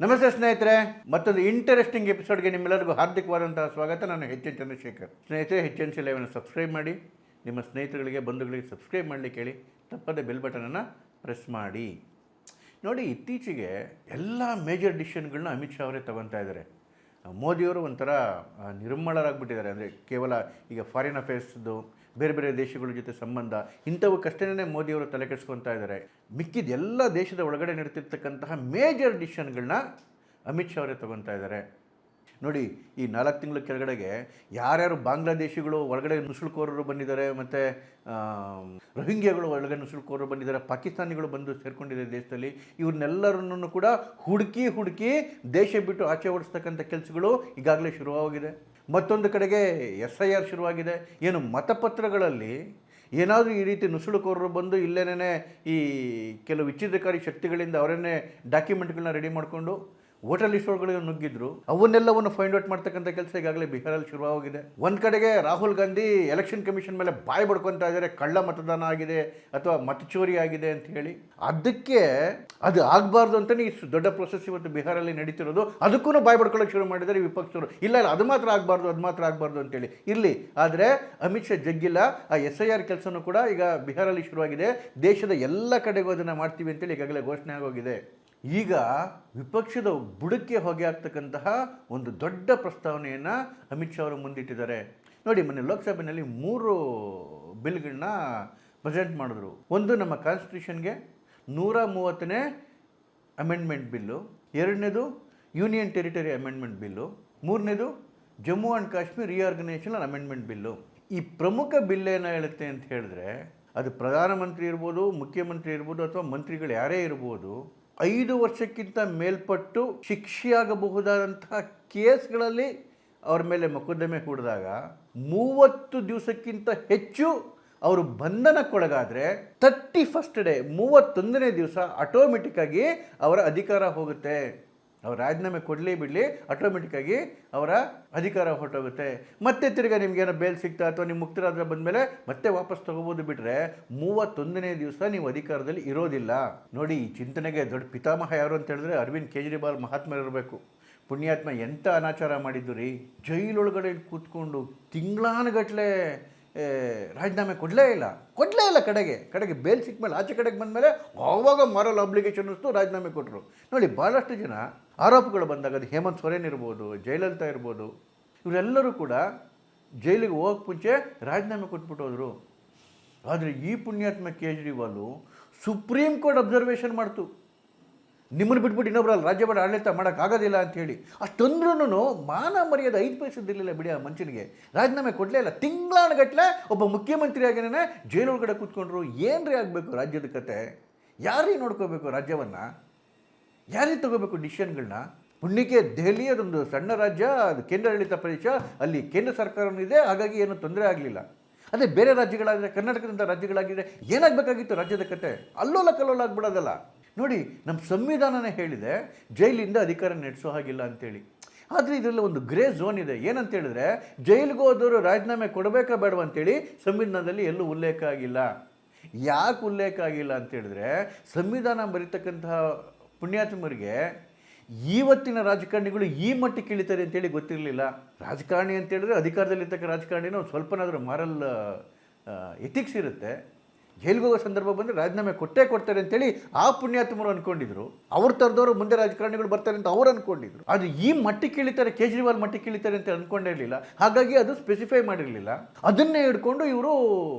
ನಮಸ್ತೆ ಸ್ನೇಹಿತರೆ, ಮತ್ತೊಂದು ಇಂಟರೆಸ್ಟಿಂಗ್ ಎಪಿಸೋಡ್ಗೆ ನಿಮ್ಮೆಲ್ಲರಿಗೂ ಹಾರ್ದಿಕವಾದಂತಹ ಸ್ವಾಗತ. ನಾನು ಎಚ್ ಎನ್ ಚಂದ್ರಶೇಖರ್. ಸ್ನೇಹಿತರೆ, ಎಚ್ ಎನ್ ಸಿ ಲೈವನ್ನು ಸಬ್ಸ್ಕ್ರೈಬ್ ಮಾಡಿ, ನಿಮ್ಮ ಸ್ನೇಹಿತರುಗಳಿಗೆ ಬಂಧುಗಳಿಗೆ ಸಬ್ಸ್ಕ್ರೈಬ್ ಮಾಡಲಿಕ್ಕೆ ಹೇಳಿ, ತಪ್ಪದೆ ಬೆಲ್ ಬಟನನ್ನು ಪ್ರೆಸ್ ಮಾಡಿ. ನೋಡಿ, ಇತ್ತೀಚೆಗೆ ಎಲ್ಲ ಮೇಜರ್ ಡಿಸಿಷನ್ಗಳನ್ನ ಅಮಿತ್ ಶಾ ಅವರೇ ತಗೊತಾ ಇದ್ದಾರೆ. ಮೋದಿಯವರು ಒಂಥರ ನಿರ್ಮಳರಾಗ್ಬಿಟ್ಟಿದ್ದಾರೆ. ಅಂದರೆ ಕೇವಲ ಈಗ ಫಾರಿನ್ ಅಫೇರ್ಸ್ದು, ಬೇರೆ ಬೇರೆ ದೇಶಗಳ ಜೊತೆ ಸಂಬಂಧ, ಇಂಥವಕ್ಕಷ್ಟೇ ಮೋದಿಯವರು ತಲೆ ಕೆಡಿಸ್ಕೊತಾ ಇದ್ದಾರೆ. ಮಿಕ್ಕಿದ ಎಲ್ಲ ದೇಶದ ಒಳಗಡೆ ನಡೀತಿರ್ತಕ್ಕಂತಹ ಮೇಜರ್ ಡಿಸಿಷನ್ಗಳನ್ನ ಅಮಿತ್ ಶಾ ಅವರೇ ತಗೊತಾ ಇದ್ದಾರೆ. ನೋಡಿ, ಈ 4 ತಿಂಗಳ ಕೆಳಗಡೆಗೆ ಯಾರ್ಯಾರು ಬಾಂಗ್ಲಾದೇಶಿಗಳು ಒಳಗಡೆ ನುಸುಳುಕೋರರು ಬಂದಿದ್ದಾರೆ, ಮತ್ತು ರೋಹಿಂಗ್ಯಾಗಳು ಒಳಗಡೆ ನುಸುಳುಕೋರರು ಬಂದಿದ್ದಾರೆ, ಪಾಕಿಸ್ತಾನಿಗಳು ಬಂದು ಸೇರ್ಕೊಂಡಿದ್ದಾರೆ ದೇಶದಲ್ಲಿ. ಇವ್ರನ್ನೆಲ್ಲರನ್ನು ಕೂಡ ಹುಡುಕಿ ದೇಶ ಬಿಟ್ಟು ಆಚೆ ಓಡಿಸ್ತಕ್ಕಂಥ ಕೆಲಸಗಳು ಈಗಾಗಲೇ ಶುರುವಾಗಿದೆ. ಮತ್ತೊಂದು ಕಡೆಗೆ SIR ಶುರುವಾಗಿದೆ. ಏನು ಮತಪತ್ರಗಳಲ್ಲಿ ಏನಾದರೂ ಈ ರೀತಿ ನುಸುಳುಕೋರರು ಬಂದು ಇಲ್ಲೇನೇ ಈ ಕೆಲವು ವಿಚ್ಛೇದಕಾರಿ ಶಕ್ತಿಗಳಿಂದ ಅವರನ್ನೇ ಡಾಕ್ಯುಮೆಂಟ್ಗಳನ್ನ ರೆಡಿ ಮಾಡಿಕೊಂಡು ವೋಟರ್ ಲಿಸ್ಟ್ ಒಳಗಡೆ ನುಗ್ಗಿದ್ರು, ಅವನ್ನೆಲ್ಲವನ್ನು ಫೈಂಡ್ ಔಟ್ ಮಾಡ್ತಕ್ಕಂಥ ಕೆಲಸ ಈಗಾಗಲೇ ಬಿಹಾರಲ್ಲಿ ಶುರುವಾಗಿದೆ. ಒಂದು ಕಡೆಗೆ ರಾಹುಲ್ ಗಾಂಧಿ ಎಲೆಕ್ಷನ್ ಕಮಿಷನ್ ಮೇಲೆ ಬಾಯಿ ಬಡ್ಕೊತಾ ಇದ್ದಾರೆ, ಕಳ್ಳ ಮತದಾನ ಆಗಿದೆ ಅಥವಾ ಮತಚೋರಿ ಆಗಿದೆ ಅಂತ ಹೇಳಿ. ಅದಕ್ಕೆ ಅದು ಆಗಬಾರ್ದು ಅಂತಲೇ ಇಷ್ಟು ದೊಡ್ಡ ಪ್ರೊಸೆಸ್ ಇವತ್ತು ಬಿಹಾರಲ್ಲಿ ನಡೀತಿರೋದು. ಅದಕ್ಕೂ ಬಾಯಿ ಬಡ್ಕೊಳ್ಳೋಕೆ ಶುರು ಮಾಡಿದ್ದಾರೆ ವಿಪಕ್ಷರು. ಇಲ್ಲ ಅದು ಮಾತ್ರ ಆಗಬಾರ್ದು ಅಂತೇಳಿ. ಇರಲಿ, ಆದರೆ ಅಮಿತ್ ಶಾ ಜಗ್ಗಿಲ್ಲ. ಆ SIR ಕೆಲಸನೂ ಕೂಡ ಈಗ ಬಿಹಾರಲ್ಲಿ ಶುರುವಾಗಿದೆ. ದೇಶದ ಎಲ್ಲ ಕಡೆಗೂ ಅದನ್ನು ಮಾಡ್ತೀವಿ ಅಂತೇಳಿ ಈಗಾಗಲೇ ಘೋಷಣೆ ಆಗೋಗಿದೆ. ಈಗ ವಿಪಕ್ಷದ ಬುಡಕ್ಕೆ ಹೊಗೆ ಆಗ್ತಕ್ಕಂತಹ ಒಂದು ದೊಡ್ಡ ಪ್ರಸ್ತಾವನೆಯನ್ನು ಅಮಿತ್ ಶಾ ಅವರು ಮುಂದಿಟ್ಟಿದ್ದಾರೆ. ನೋಡಿ, ಮೊನ್ನೆ ಲೋಕಸಭೆಯಲ್ಲಿ 3 ಬಿಲ್ಗಳನ್ನ ಪ್ರೆಸೆಂಟ್ ಮಾಡಿದ್ರು. ಒಂದು ನಮ್ಮ ಕಾನ್ಸ್ಟಿಟ್ಯೂಷನ್ಗೆ 130ನೇ ಅಮೆಂಡ್ಮೆಂಟ್ ಬಿಲ್ಲು, 2ನೇದು ಯೂನಿಯನ್ ಟೆರಿಟರಿ ಅಮೆಂಡ್ಮೆಂಟ್ ಬಿಲ್ಲು, 3ನೇದು Jammu and Kashmir reorganisation amendment bill. ಈ ಪ್ರಮುಖ ಬಿಲ್ ಏನು ಹೇಳುತ್ತೆ ಅಂತ ಹೇಳಿದ್ರೆ, ಅದು ಪ್ರಧಾನಮಂತ್ರಿ ಇರ್ಬೋದು, ಮುಖ್ಯಮಂತ್ರಿ ಇರ್ಬೋದು, ಅಥವಾ ಮಂತ್ರಿಗಳು ಯಾರೇ ಇರ್ಬೋದು, 5 ವರ್ಷಕ್ಕಿಂತ ಮೇಲ್ಪಟ್ಟು ಶಿಕ್ಷೆಯಾಗಬಹುದಾದಂತಹ ಕೇಸ್ಗಳಲ್ಲಿ ಅವ್ರ ಮೇಲೆ ಮೊಕದ್ದಮೆ ಹೂಡಿದಾಗ 30 ದಿವಸಕ್ಕಿಂತ ಹೆಚ್ಚು ಅವರು ಬಂಧನಕ್ಕೊಳಗಾದರೆ 31st ಡೇ 31ನೇ ದಿವಸ ಆಟೋಮೆಟಿಕ್ಕಾಗಿ ಅವರ ಅಧಿಕಾರ ಹೋಗುತ್ತೆ. ಅವ್ರು ರಾಜೀನಾಮೆ ಕೊಡಲಿ ಬಿಡಲಿ, ಆಟೋಮೆಟಿಕ್ಕಾಗಿ ಅವರ ಅಧಿಕಾರ ಹೊರಟೋಗುತ್ತೆ. ಮತ್ತೆ ತಿರ್ಗಿ ನಿಮಗೇನೋ ಬೇಲ್ ಸಿಗ್ತಾ ಅಥವಾ ನಿಮ್ಮ ಮುಕ್ತರಾದ್ರೆ ಬಂದಮೇಲೆ ಮತ್ತೆ ವಾಪಸ್ ತೊಗೋಬೋದು. ಬಿಟ್ಟರೆ 31ನೇ ದಿವಸ ನೀವು ಅಧಿಕಾರದಲ್ಲಿ ಇರೋದಿಲ್ಲ. ನೋಡಿ, ಈ ಚಿಂತನೆಗೆ ದೊಡ್ಡ ಪಿತಾಮಹ ಯಾರು ಅಂತ ಹೇಳಿದ್ರೆ ಅರವಿಂದ್ ಕೇಜ್ರಿವಾಲ್ ಮಹಾತ್ಮ ಇರಬೇಕು. ಪುಣ್ಯಾತ್ಮ ಎಂಥ ಅನಾಚಾರ ಮಾಡಿದ್ದು ರೀ. ಜೈಲೊಳಗಡೆ ಕೂತ್ಕೊಂಡು ತಿಂಗಳಾನುಗಟ್ಟಲೆ ರಾಜೀನಾಮೆ ಕೊಡಲೇ ಇಲ್ಲ. ಕಡೆಗೆ ಬೇಲ್ ಸಿಕ್ಕ ಮೇಲೆ ಆಚೆ ಕಡೆಗೆ ಬಂದಮೇಲೆ ಆವಾಗ ಮಾರಲ್ ಆಬ್ಲಿಗೇಷನ್ ಅನಿಸ್ತು, ರಾಜೀನಾಮೆ ಕೊಟ್ಟರು. ನೋಡಿ, ಭಾಳಷ್ಟು ಜನ ಆರೋಪಗಳು ಬಂದಾಗ, ಅದು ಹೇಮಂತ್ ಸೊರೇನ್ ಇರ್ಬೋದು, ಜಯಲಲಿತಾ ಇರ್ಬೋದು, ಇವರೆಲ್ಲರೂ ಕೂಡ ಜೈಲಿಗೆ ಹೋಗೋಕ್ಕೆ ಮುಂಚೆ ರಾಜೀನಾಮೆ ಕೊಟ್ಬಿಟ್ಟು ಹೋದರು. ಆದರೆ ಈ ಪುಣ್ಯಾತ್ಮ ಕೇಜ್ರಿವಾಲು ಸುಪ್ರೀಂ ಕೋರ್ಟ್ ಅಬ್ಸರ್ವೇಷನ್ ಮಾಡ್ತು, ನಿಮ್ಮನ್ನು ಬಿಟ್ಬಿಟ್ಟು ಇನ್ನೊಬ್ಬರಲ್ಲಿ ರಾಜ್ಯ ಆಡಳಿತ ಮಾಡೋಕ್ಕಾಗೋದಿಲ್ಲ ಅಂಥೇಳಿ. ಅಷ್ಟೊಂದ್ರೂ ಮಾನ ಮರ್ಯಾದೆ 5 ಪೈಸದಿರಲಿಲ್ಲ ಬಿಡಿ ಆ ಮನುಷ್ಯನಿಗೆ. ರಾಜೀನಾಮೆ ಕೊಡಲೇ ಇಲ್ಲ. ತಿಂಗಳಾನುಗಟ್ಟಲೆ ಒಬ್ಬ ಮುಖ್ಯಮಂತ್ರಿಯಾಗೇನೆ ಜೈಲೊಳಗಡೆ ಕೂತ್ಕೊಂಡ್ರು. ಏನ್ರಿ ಆಗಬೇಕು ರಾಜ್ಯದ ಕತೆ? ಯಾರೀ ನೋಡ್ಕೋಬೇಕು ರಾಜ್ಯವನ್ನು? ಯಾರೀ ತಗೋಬೇಕು ಡಿಸಿಷನ್ಗಳನ್ನ? ಪುಣ್ಯಕ್ಕೆ ದೆಹಲಿ ಅದೊಂದು ಸಣ್ಣ ರಾಜ್ಯ, ಅದು ಕೇಂದ್ರಾಡಳಿತ ಪ್ರದೇಶ, ಅಲ್ಲಿ ಕೇಂದ್ರ ಸರ್ಕಾರವೂ ಇದೆ, ಹಾಗಾಗಿ ಏನೂ ತೊಂದರೆ ಆಗಲಿಲ್ಲ. ಅದೇ ಬೇರೆ ರಾಜ್ಯಗಳಾದರೆ, ಕರ್ನಾಟಕದಂಥ ರಾಜ್ಯಗಳಾಗಿದ್ದರೆ ಏನಾಗಬೇಕಾಗಿತ್ತು ರಾಜ್ಯದ ಕತೆ? ಅಲ್ಲೋಲ ಕಲ್ಲೋಲ ಆಗ್ಬಿಡೋದಲ್ಲ. ನೋಡಿ, ನಮ್ಮ ಸಂವಿಧಾನನೇ ಹೇಳಿದೆ ಜೈಲಿಂದ ಅಧಿಕಾರ ನಡೆಸೋ ಹಾಗಿಲ್ಲ ಅಂತೇಳಿ. ಆದರೆ ಇದರಲ್ಲಿ ಒಂದು ಗ್ರೇ ಝೋನ್ ಇದೆ. ಏನಂತ ಹೇಳಿದ್ರೆ, ಜೈಲಿಗೆ ಹೋದವರು ರಾಜೀನಾಮೆ ಕೊಡಬೇಕಾ ಬೇಡವಾ ಅಂತೇಳಿ ಸಂವಿಧಾನದಲ್ಲಿ ಎಲ್ಲೂ ಉಲ್ಲೇಖ ಆಗಿಲ್ಲ. ಯಾಕೆ ಉಲ್ಲೇಖ ಆಗಿಲ್ಲ ಅಂತೇಳಿದ್ರೆ, ಸಂವಿಧಾನ ಬರೀತಕ್ಕಂತಹ ಪುಣ್ಯಾತ್ಮರಿಗೆ ಇವತ್ತಿನ ರಾಜಕಾರಣಿಗಳು ಈ ಮಟ್ಟಿಗೆ ಇಳಿತಾರೆ ಅಂತೇಳಿ ಗೊತ್ತಿರಲಿಲ್ಲ. ರಾಜಕಾರಣಿ ಅಂತೇಳಿದ್ರೆ ಅಧಿಕಾರದಲ್ಲಿರ್ತಕ್ಕ ರಾಜಕಾರಣಿನ ಒಂದು ಸ್ವಲ್ಪನಾದರೂ ಮಾರಲ್ ಎಥಿಕ್ಸ್ ಇರುತ್ತೆ. ಜೈಲಿಗೆ ಹೋಗೋ ಸಂದರ್ಭ ಬಂದರೆ ರಾಜೀನಾಮೆ ಕೊಡ್ತಾರೆ ಅಂತೇಳಿ ಆ ಪುಣ್ಯಾತ್ಮರು ಅಂದ್ಕೊಂಡಿದ್ರು. ಅವ್ರ ಥರದವರು ಮುಂದೆ ರಾಜಕಾರಣಿಗಳು ಬರ್ತಾರೆ ಅಂತ ಅವ್ರು ಅಂದ್ಕೊಂಡಿದ್ರು. ಅದು ಈ ಮಟ್ಟಿಗೆ ಇಳಿತಾರೆ, ಕೇಜ್ರಿವಾಲ್ ಮಟ್ಟಿಗೆ ಇಳಿತಾರೆ ಅಂತ ಅಂದ್ಕೊಂಡಿರಲಿಲ್ಲ. ಹಾಗಾಗಿ ಅದು ಸ್ಪೆಸಿಫೈ ಮಾಡಿರಲಿಲ್ಲ. ಅದನ್ನೇ ಹಿಡ್ಕೊಂಡು ಇವರು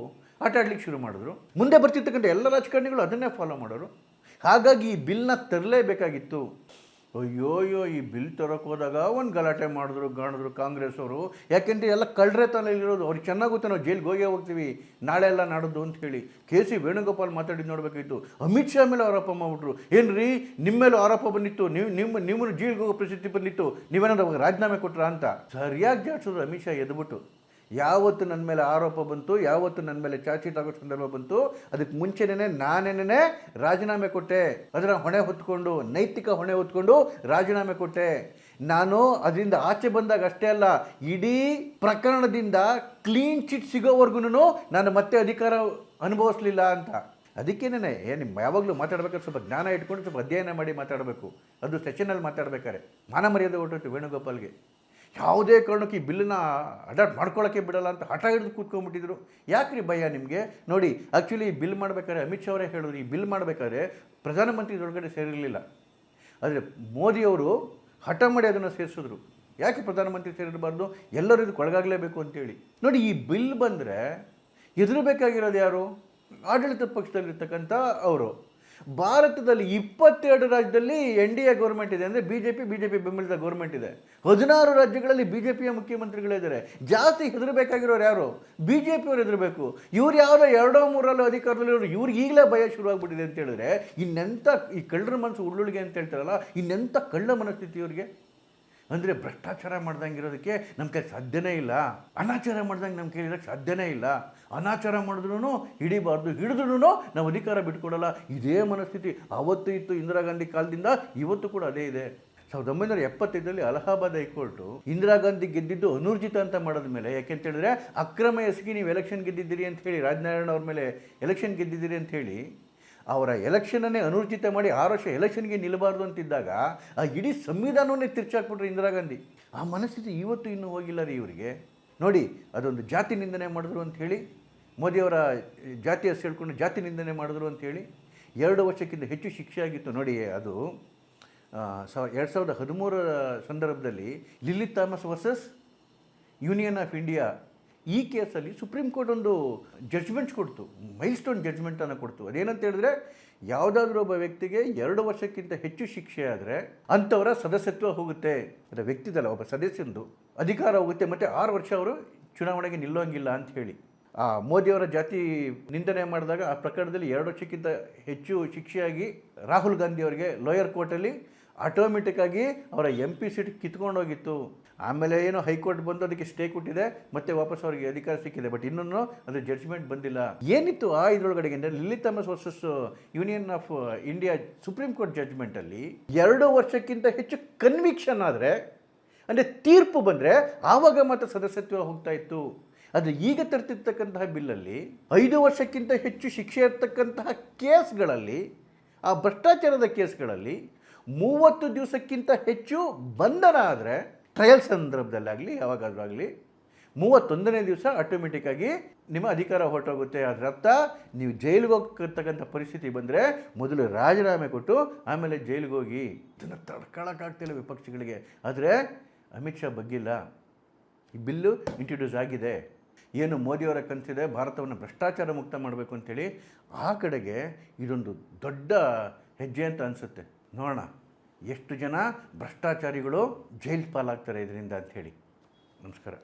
ಆಟ ಆಡ್ಲಿಕ್ಕೆ ಶುರು ಮಾಡಿದ್ರು. ಮುಂದೆ ಬರ್ತಿರ್ತಕ್ಕಂಥ ಎಲ್ಲ ರಾಜಕಾರಣಿಗಳು ಅದನ್ನೇ ಫಾಲೋ ಮಾಡೋರು. ಹಾಗಾಗಿ ಈ ಬಿಲ್ನ ತರಲೇಬೇಕಾಗಿತ್ತು. ಅಯ್ಯೋ, ಈ ಬಿಲ್ ತರೋಕೆ ಹೋದಾಗ ಒಂದು ಗಲಾಟೆ ಮಾಡಿದ್ರು ಕಾಂಗ್ರೆಸ್ ಅವರು. ಯಾಕೆಂದರೆ ಎಲ್ಲ ಕಳ್ಳರೆ ತಲೆಯಲ್ಲಿರೋದು. ಅವ್ರಿಗೆ ಚೆನ್ನಾಗಿ ಗೊತ್ತೆ ನಾವು ಜೈಲಿಗೆ ಹೋಗ್ತೀವಿ ನಾಳೆ ಎಲ್ಲ ನಾಡೋದು ಅಂತ ಹೇಳಿ. KC ವೇಣುಗೋಪಾಲ್ ಮಾತಾಡಿದ್ದು ನೋಡಬೇಕಾಗಿತ್ತು. ಅಮಿತ್ ಶಾ ಮೇಲೆ ಆರೋಪ ಮಾಡಿಬಿಟ್ರು. ಏನ್ರಿ, ನಿಮ್ಮ ಮೇಲೂ ಆರೋಪ ಬಂದಿತ್ತು, ನಿಮ್ಮನ್ನು ಜೈಲಿಗೆ ಹೋಗೋ ಪರಿಸ್ಥಿತಿ ಬಂದಿತ್ತು, ನೀವೇನಾದ್ರು ಅವಾಗ ರಾಜೀನಾಮೆ ಕೊಟ್ರಾ ಅಂತ ಸರಿಯಾಗಿ ಜಾಡ್ಸೋದು ಅಮಿತ್ ಶಾ ಎದ್ಬಿಟ್ಟು. ಯಾವತ್ತು ನನ್ನ ಮೇಲೆ ಆರೋಪ ಬಂತು, ಯಾವತ್ತು ನನ್ನ ಮೇಲೆ ಚಾರ್ಜ್ ಶೀಟ್ ಆಗೋ ಸಂದರ್ಭ ಬಂತು, ಅದಕ್ಕೆ ಮುಂಚೆನೇ ನಾನೇನೇ ರಾಜೀನಾಮೆ ಕೊಟ್ಟೆ. ಅದರ ಹೊಣೆ ಹೊತ್ಕೊಂಡು, ನೈತಿಕ ಹೊಣೆ ಹೊತ್ಕೊಂಡು ರಾಜೀನಾಮೆ ಕೊಟ್ಟೆ. ನಾನು ಅದರಿಂದ ಆಚೆ ಬಂದಾಗ ಅಷ್ಟೇ ಅಲ್ಲ, ಇಡೀ ಪ್ರಕರಣದಿಂದ ಕ್ಲೀನ್ ಚಿಟ್ ಸಿಗೋವರೆಗೂ ನಾನು ಮತ್ತೆ ಅಧಿಕಾರ ಅನುಭವಿಸಲಿಲ್ಲ ಅಂತ. ಅದಕ್ಕೇನೆ ನಿಮ್ಮ ಯಾವಾಗಲೂ ಮಾತಾಡ್ಬೇಕಾದ್ರೆ ಸ್ವಲ್ಪ ಜ್ಞಾನ ಇಟ್ಕೊಂಡು ಸ್ವಲ್ಪ ಅಧ್ಯಯನ ಮಾಡಿ ಮಾತಾಡಬೇಕು. ಅದು ಸೆಷನಲ್ಲಿ ಮಾತಾಡ್ಬೇಕಾದ್ರೆ ಮಾನ ಮರ್ಯಾದೆ ಹೊರಟೋಯ್ತು ವೇಣುಗೋಪಾಲ್ಗೆ. ಯಾವುದೇ ಕಾರಣಕ್ಕೆ ಈ ಬಿಲ್ಲನ್ನ ಅಡಾಪ್ಟ್ ಮಾಡ್ಕೊಳ್ಳೋಕ್ಕೆ ಬಿಡಲ್ಲ ಅಂತ ಹಠ ಹಿಡಿದು ಕೂತ್ಕೊಂಡ್ಬಿಟ್ಟಿದ್ರು. ಯಾಕ್ರಿ ಭಯ ನಿಮಗೆ? ನೋಡಿ, ಆ್ಯಕ್ಚುಲಿ ಈ ಬಿಲ್ ಮಾಡಬೇಕಾದ್ರೆ ಅಮಿತ್ ಶಾ ಅವರೇ ಹೇಳಿದ್ರು, ಈ ಬಿಲ್ ಮಾಡಬೇಕಾದ್ರೆ ಪ್ರಧಾನಮಂತ್ರಿ ಒಳಗಡೆ ಸೇರಿರಲಿಲ್ಲ. ಆದರೆ ಮೋದಿಯವರು ಹಠ ಮಾಡಿ ಅದನ್ನು ಸೇರಿಸಿದ್ರು. ಯಾಕೆ ಪ್ರಧಾನಮಂತ್ರಿ ಸೇರಿರಬಾರ್ದು, ಎಲ್ಲರೂ ಇದಕ್ಕೆ ಒಳಗಾಗಲೇಬೇಕು ಅಂತೇಳಿ. ನೋಡಿ, ಈ ಬಿಲ್ ಬಂದರೆ ಹೆದರಬೇಕಾಗಿರೋದು ಯಾರು? ಆಡಳಿತ ಪಕ್ಷದಲ್ಲಿರ್ತಕ್ಕಂಥ ಅವರು. ಭಾರತದಲ್ಲಿ 22 ರಾಜ್ಯದಲ್ಲಿ NDA ಗೌರ್ಮೆಂಟ್ ಇದೆ, ಅಂದರೆ ಬಿ ಜೆ ಪಿ ಬೆಂಬಲಿತ ಗೌರ್ಮೆಂಟ್ ಇದೆ. 16 ರಾಜ್ಯಗಳಲ್ಲಿ BJPಯ ಮುಖ್ಯಮಂತ್ರಿಗಳಿದ್ದಾರೆ. ಜಾಸ್ತಿ ಹೆದರಬೇಕಾಗಿರೋರು ಯಾರು? BJPಯವರು ಹೆದರಬೇಕು. ಇವ್ರು ಯಾವುದೋ 2-3 ಅಧಿಕಾರದಲ್ಲಿರೋರು, ಇವ್ರಿಗೆ ಈಗಲೇ ಭಯ ಶುರುವಾಗ್ಬಿಟ್ಟಿದೆ ಅಂತ ಹೇಳಿದ್ರೆ ಇನ್ನೆಂಥ ಈ ಕಳ್ಳರ ಮನಸ್ಸು ಉಳ್ಳುಳಿಗೆ ಅಂತ ಹೇಳ್ತಾರಲ್ಲ, ಇನ್ನೆಂಥ ಕಳ್ಳ ಮನಸ್ಥಿತಿ ಇವ್ರಿಗೆ. ಅಂದರೆ ಭ್ರಷ್ಟಾಚಾರ ಮಾಡ್ದಂಗಿರೋದಕ್ಕೆ ನಮ್ಮ ಕೈ ಸಾಧ್ಯನೇ ಇಲ್ಲ, ಅನಾಚಾರ ಮಾಡ್ದಂಗೆ ನಮ್ಮ ಕೈ ಇರೋಕ್ಕೆ ಸಾಧ್ಯನೇ ಇಲ್ಲ. ಅನಾಚಾರ ಮಾಡಿದ್ರೂ ಹಿಡಿಬಾರ್ದು, ಹಿಡಿದ್ರೂ ನಾವು ಅಧಿಕಾರ ಬಿಟ್ಕೊಡಲ್ಲ. ಇದೇ ಮನಸ್ಥಿತಿ ಅವತ್ತು ಇತ್ತು ಇಂದಿರಾ ಗಾಂಧಿ ಕಾಲದಿಂದ, ಇವತ್ತು ಕೂಡ ಅದೇ ಇದೆ. 1975 ಅಲಹಾಬಾದ್ ಹೈಕೋರ್ಟು ಇಂದಿರಾ ಗಾಂಧಿ ಗೆದ್ದಿದ್ದು ಅನೂರ್ಜಿತ ಅಂತ ಮಾಡೋದ ಮೇಲೆ, ಯಾಕೆಂತ ಹೇಳಿದ್ರೆ ಅಕ್ರಮ ಎಸಗಿ ನೀವು ಎಲೆಕ್ಷನ್ ಗೆದ್ದಿದ್ದೀರಿ ಅಂತ ಹೇಳಿ, ರಾಜನಾರಾಯಣ ಅವ್ರ ಮೇಲೆ ಎಲೆಕ್ಷನ್ ಗೆದ್ದಿದ್ದೀರಿ ಅಂತ ಹೇಳಿ ಅವರ ಎಲೆಕ್ಷನನ್ನೇ ಅನೂರ್ಜಿತ ಮಾಡಿ 6 ವರ್ಷ ಎಲೆಕ್ಷನ್ಗೆ ನಿಲ್ಲಬಾರ್ದು ಅಂತಿದ್ದಾಗ ಆ ಇಡೀ ಸಂವಿಧಾನವನ್ನೇ ತಿರ್ಚಾಕ್ಬಿಟ್ರು ಇಂದಿರಾ ಗಾಂಧಿ. ಆ ಮನಸ್ಥಿತಿ ಇವತ್ತು ಇನ್ನೂ ಹೋಗಿಲ್ಲ ರೀ ಇವರಿಗೆ. ನೋಡಿ, ಅದೊಂದು ಜಾತಿ ನಿಂದನೆ ಮಾಡಿದ್ರು ಅಂಥೇಳಿ, ಮೋದಿಯವರ ಜಾತಿ ಹೆಸರು ಹೇಳ್ಕೊಂಡು ಜಾತಿ ನಿಂದನೆ ಮಾಡಿದ್ರು ಅಂಥೇಳಿ 2 ವರ್ಷಕ್ಕಿಂತ ಹೆಚ್ಚು ಶಿಕ್ಷೆ ಆಗಿತ್ತು. ನೋಡಿ, ಅದು 2013 ಸಂದರ್ಭದಲ್ಲಿ lily Thomas versus union of India, ಈ ಕೇಸಲ್ಲಿ ಸುಪ್ರೀಂ ಕೋರ್ಟ್ ಒಂದು ಜಡ್ಜ್ಮೆಂಟ್ಸ್ ಕೊಡ್ತು, ಮೈಲ್ ಸ್ಟೋನ್ ಜಡ್ಜ್ಮೆಂಟನ್ನು ಕೊಡ್ತು. ಅದೇನಂತ ಹೇಳಿದ್ರೆ, ಯಾವುದಾದ್ರೂ ಒಬ್ಬ ವ್ಯಕ್ತಿಗೆ 2 ವರ್ಷಕ್ಕಿಂತ ಹೆಚ್ಚು ಶಿಕ್ಷೆ ಆದರೆ ಅಂಥವರ ಸದಸ್ಯತ್ವ ಹೋಗುತ್ತೆ. ಅದು ವ್ಯಕ್ತಿದಲ್ಲ, ಒಬ್ಬ ಸದಸ್ಯಂದು ಅಧಿಕಾರ ಹೋಗುತ್ತೆ, ಮತ್ತು 6 ವರ್ಷ ಅವರು ಚುನಾವಣೆಗೆ ನಿಲ್ಲೋಂಗಿಲ್ಲ ಅಂತ ಹೇಳಿ. ಆ ಮೋದಿಯವರ ಜಾತಿ ನಿಂದನೆ ಮಾಡಿದಾಗ ಆ ಪ್ರಕರಣದಲ್ಲಿ 2 ವರ್ಷಕ್ಕಿಂತ ಹೆಚ್ಚು ಶಿಕ್ಷೆಯಾಗಿ ರಾಹುಲ್ ಗಾಂಧಿ ಅವರಿಗೆ ಲೋಯರ್ ಕೋರ್ಟಲ್ಲಿ ಆಟೋಮೆಟಿಕ್ಕಾಗಿ ಅವರ MP ಸೀಟ್ ಕಿತ್ಕೊಂಡೋಗಿತ್ತು. ಆಮೇಲೆ ಏನೋ ಹೈಕೋರ್ಟ್ ಬಂದು ಅದಕ್ಕೆ ಸ್ಟೇ ಕೊಟ್ಟಿದೆ, ಮತ್ತೆ ವಾಪಸ್ ಅವರಿಗೆ ಅಧಿಕಾರ ಸಿಕ್ಕಿದೆ. ಬಟ್ ಇನ್ನೂ ಅದು ಜಡ್ಜ್ಮೆಂಟ್ ಬಂದಿಲ್ಲ. ಏನಿತ್ತು ಆ ಇದರೊಳಗಡೆಗೆ ಅಂದರೆ, Lily Thomas versus union of India supreme court ಜಡ್ಜ್ಮೆಂಟಲ್ಲಿ 2 ವರ್ಷಕ್ಕಿಂತ ಹೆಚ್ಚು ಕನ್ವಿಕ್ಷನ್ ಆದರೆ, ಅಂದರೆ ತೀರ್ಪು ಬಂದರೆ ಆವಾಗ ಮಾತ್ರ ಸದಸ್ಯತ್ವ ಹೋಗ್ತಾ ಇತ್ತು. ಆದರೆ ಈಗ ತರ್ತಿರ್ತಕ್ಕಂತಹ ಬಿಲ್ಲಲ್ಲಿ 5 ವರ್ಷಕ್ಕಿಂತ ಹೆಚ್ಚು ಶಿಕ್ಷೆ ಇರ್ತಕ್ಕಂತಹ ಕೇಸ್ಗಳಲ್ಲಿ, ಆ ಭ್ರಷ್ಟಾಚಾರದ ಕೇಸ್ಗಳಲ್ಲಿ 30 ದಿವಸಕ್ಕಿಂತ ಹೆಚ್ಚು ಬಂಧನ ಆದರೆ, ಟ್ರಯಲ್ ಸಂದರ್ಭದಲ್ಲಾಗಲಿ ಯಾವಾಗಾದ್ರೂ ಆಗಲಿ 31ನೇ ದಿವಸ ಆಟೋಮೆಟಿಕ್ಕಾಗಿ ನಿಮ್ಮ ಅಧಿಕಾರ ಹೊರಟೋಗುತ್ತೆ. ಅದರ ಅರ್ಥ ನೀವು ಜೈಲಿಗೆ ಹೋಗ್ತಕ್ಕಂಥ ಪರಿಸ್ಥಿತಿ ಬಂದರೆ ಮೊದಲು ರಾಜೀನಾಮೆ ಕೊಟ್ಟು ಆಮೇಲೆ ಜೈಲಿಗೆ ಹೋಗಿ. ಇದನ್ನು ತಡ್ಕೊಳ್ಳೋಕ್ಕಾಗ್ತಿಲ್ಲ ವಿಪಕ್ಷಗಳಿಗೆ. ಆದರೆ ಅಮಿತ್ ಶಾ ಬಗ್ಗಿಲ್ಲ. ಈ ಬಿಲ್ಲು ಇಂಟ್ರೊಡ್ಯೂಸ್ ಆಗಿದೆ. ಏನು ಮೋದಿಯವರ ಕನಸಿದೆ ಭಾರತವನ್ನು ಭ್ರಷ್ಟಾಚಾರ ಮುಕ್ತ ಮಾಡಬೇಕು ಅಂಥೇಳಿ, ಆ ಕಡೆಗೆ ಇದೊಂದು ದೊಡ್ಡ ಹೆಜ್ಜೆ ಅಂತ ಅನಿಸುತ್ತೆ. ನೋಡೋಣ ಎಷ್ಟು ಜನ ಭ್ರಷ್ಟಾಚಾರಿಗಳು ಜೈಲು ಪಾಲಾಗ್ತಾರೆ ಇದರಿಂದ ಅಂಥೇಳಿ. ನಮಸ್ಕಾರ.